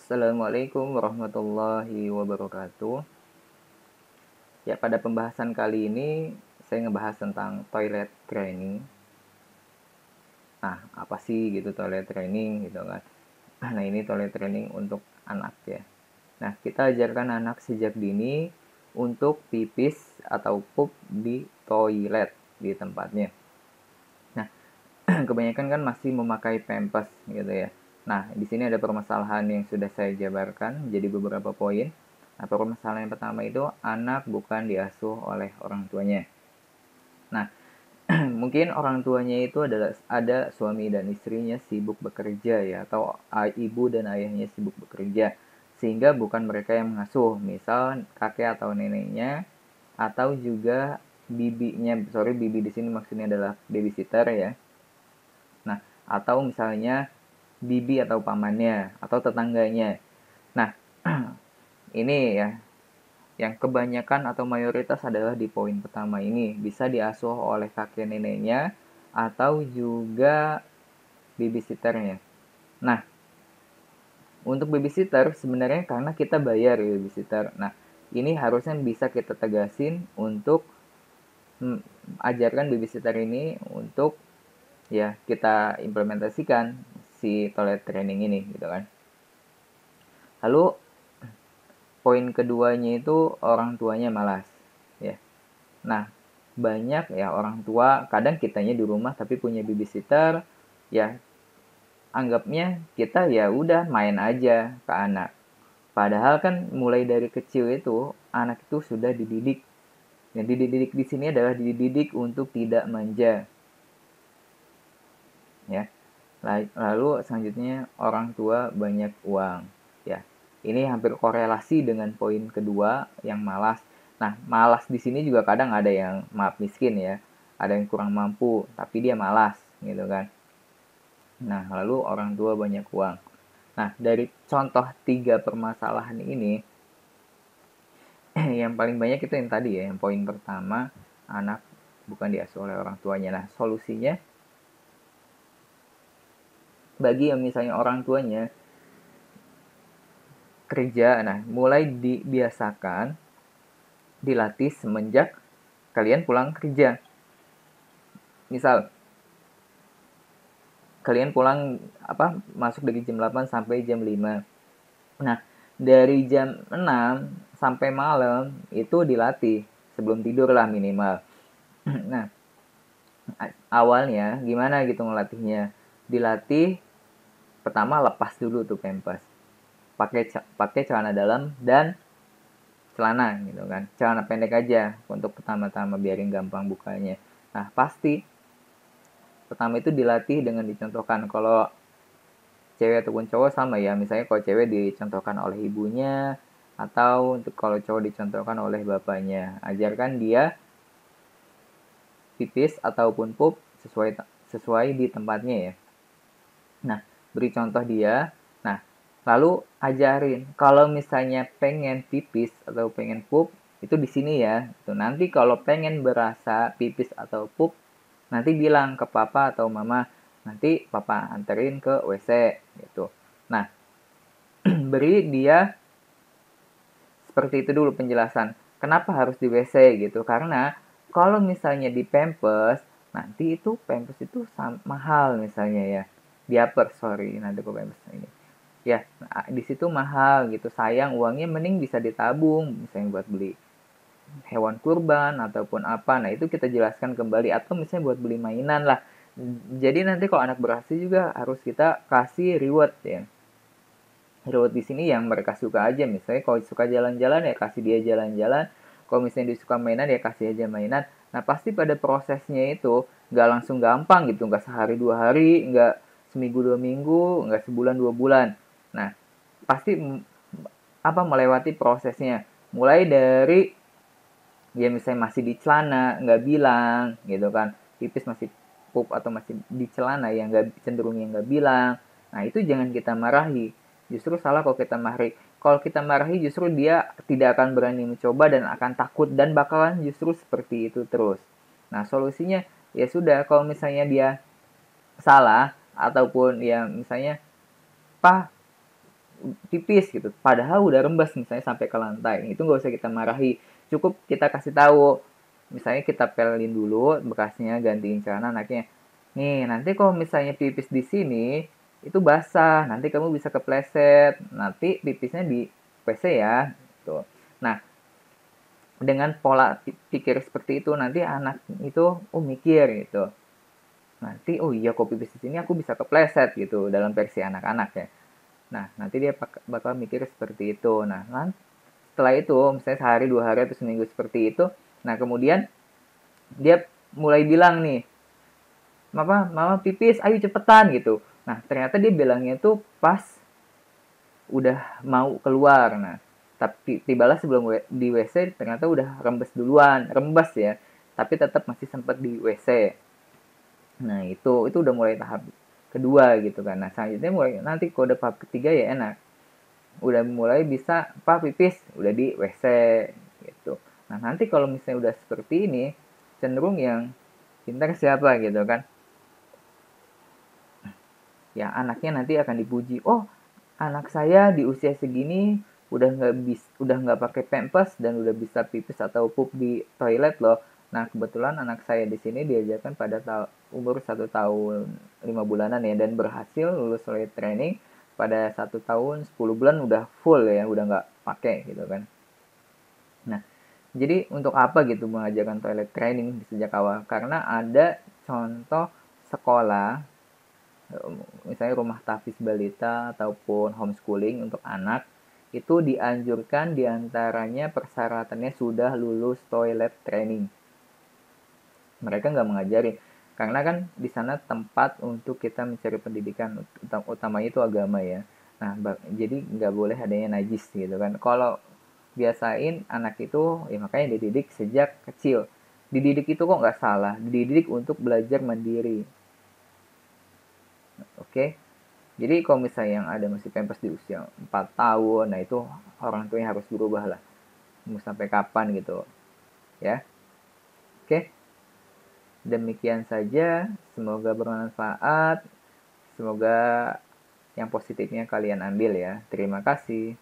Assalamualaikum warahmatullahi wabarakatuh. Ya, pada pembahasan kali ini saya ngebahas tentang toilet training. Nah, apa sih gitu toilet training gitu kan. Nah, ini toilet training untuk anak ya. Nah, kita ajarkan anak sejak dini untuk pipis atau pup di toilet di tempatnya. Nah, kebanyakan kan masih memakai pampers gitu ya. Nah, di sini ada permasalahan yang sudah saya jabarkan jadi beberapa poin. Nah, permasalahan yang pertama itu anak bukan diasuh oleh orang tuanya. Nah, mungkin orang tuanya itu adalah ada suami dan istrinya sibuk bekerja ya, atau ibu dan ayahnya sibuk bekerja, sehingga bukan mereka yang mengasuh, misal kakek atau neneknya, atau juga bibinya. Sorry, bibi di sini maksudnya adalah babysitter ya. Nah, atau misalnya bibi atau pamannya atau tetangganya. Nah, ini ya yang kebanyakan atau mayoritas adalah di poin pertama ini, bisa diasuh oleh kakek neneknya atau juga babysitternya. Nah, untuk babysitter sebenarnya karena kita bayar ya babysitter. Nah, ini harusnya bisa kita tegasin untuk ajarkan babysitter ini untuk ya kita implementasikan si toilet training ini gitu kan. Lalu poin keduanya itu orang tuanya malas ya. Nah, banyak ya orang tua, kadang kitanya di rumah tapi punya babysitter, ya anggapnya kita ya udah main aja ke anak. Padahal kan mulai dari kecil itu anak itu sudah dididik. Yang dididik di sini adalah dididik untuk tidak manja. Ya. Lalu selanjutnya orang tua banyak uang. Ya. Ini hampir korelasi dengan poin kedua yang malas. Nah, malas di sini juga kadang ada yang maaf miskin ya. Ada yang kurang mampu, tapi dia malas gitu kan. Nah, lalu orang tua banyak uang. Nah, dari contoh 3 permasalahan ini, yang paling banyak itu yang tadi ya, yang poin pertama, anak bukan diasuh oleh orang tuanya. Nah, solusinya bagi yang misalnya orang tuanya kerja, nah mulai dibiasakan, dilatih semenjak kalian pulang kerja. Misal kalian pulang masuk dari jam 8 sampai jam 5. Nah, dari jam 6 sampai malam itu dilatih sebelum tidur lah minimal. Nah, awalnya gimana gitu ngelatihnya? Dilatih pertama lepas dulu tuh pampers. Pakai celana dalam dan celana gitu kan. Celana pendek aja untuk pertama-tama biarin gampang bukanya. Nah, pasti pertama itu dilatih dengan dicontohkan. Kalau cewek ataupun cowok sama ya, misalnya kalau cewek dicontohkan oleh ibunya atau untuk kalau cowok dicontohkan oleh bapaknya. Ajarkan dia pipis ataupun pup sesuai di tempatnya ya. Nah, beri contoh dia. Nah, lalu ajarin kalau misalnya pengen pipis atau pengen pup itu di sini ya. Tuh, nanti kalau pengen berasa pipis atau pup nanti bilang ke papa atau mama, nanti papa anterin ke WC gitu. Nah, beri dia seperti itu dulu penjelasan. Kenapa harus di WC gitu? Karena kalau misalnya di Pampers, nanti itu Pampers itu mahal misalnya ya. Diaper, sorry, nanti kok Pampers ini. Ya, nah, di situ mahal gitu. Sayang uangnya mending bisa ditabung misalnya buat beli hewan kurban ataupun apa. Nah, itu kita jelaskan kembali atau misalnya buat beli mainan lah. Jadi nanti kalau anak berhasil juga harus kita kasih reward ya. Reward di sini yang mereka suka aja. Misalnya kalau suka jalan-jalan ya kasih dia jalan-jalan. Kalau misalnya dia suka mainan ya kasih aja mainan. Nah, pasti pada prosesnya itu nggak langsung gampang gitu. Nggak sehari 2 hari, nggak seminggu 2 minggu, nggak sebulan 2 bulan. Nah, pasti melewati prosesnya. Mulai dari dia misalnya masih di celana nggak bilang gitu kan, pipis masih pup atau masih di celana yang nggak cenderung yang nggak bilang. Nah, itu jangan kita marahi, justru salah kalau kita marahi. Kalau kita marahi justru dia tidak akan berani mencoba dan akan takut dan bakalan justru seperti itu terus. Nah, solusinya ya sudah, kalau misalnya dia salah ataupun ya misalnya, "Pak, tipis gitu, padahal udah rembes misalnya sampai ke lantai, itu nggak usah kita marahi, cukup kita kasih tahu, misalnya kita pelin dulu bekasnya, gantiin celana anaknya, nih nanti kalau misalnya pipis di sini itu basah, nanti kamu bisa kepleset, nanti pipisnya di WC ya, tuh. Nah, dengan pola pikir seperti itu nanti anak itu mikir gitu, nanti oh iya kok pipis di sini aku bisa kepleset gitu dalam versi anak-anak ya. Nah, nanti dia bakal mikir seperti itu. Nah, setelah itu, misalnya sehari, 2 hari, atau seminggu seperti itu, nah kemudian dia mulai bilang nih, mama pipis, ayo cepetan gitu. Nah, ternyata dia bilangnya tuh pas udah mau keluar. Nah, tapi tibalah sebelum di WC ternyata udah rembes duluan, rembes ya. Tapi tetap masih sempat di WC. Nah, itu udah mulai tahap kedua gitu kan. Nah, selanjutnya mulai nanti kode tahap ketiga ya enak. Udah mulai bisa pipis udah di WC gitu. Nah, nanti kalau misalnya udah seperti ini, cenderung yang pintar siapa gitu kan. Ya, anaknya nanti akan dipuji. Oh, anak saya di usia segini udah nggak pakai pampers dan udah bisa pipis atau pup di toilet loh. Nah, kebetulan anak saya di sini diajarkan pada umur 1 tahun 5 bulanan ya, dan berhasil lulus toilet training pada 1 tahun 10 bulan udah full ya, udah nggak pakai gitu kan. Nah, jadi untuk apa gitu mengajarkan toilet training di sejak awal? Karena ada contoh sekolah, misalnya rumah tafis balita ataupun homeschooling untuk anak, itu dianjurkan diantaranya persyaratannya sudah lulus toilet training. Mereka nggak mengajarin, karena kan di sana tempat untuk kita mencari pendidikan, utamanya itu agama ya. Nah, jadi nggak boleh adanya najis gitu kan. Kalau biasain anak itu, ya makanya dididik sejak kecil. Dididik itu kok nggak salah, dididik untuk belajar mandiri. Oke, jadi kalau misalnya yang ada masih pampers di usia 4 tahun, nah itu orang tuanya harus berubah lah. Mau sampai kapan gitu ya. Oke, demikian saja. Semoga bermanfaat. Semoga yang positifnya kalian ambil ya. Terima kasih.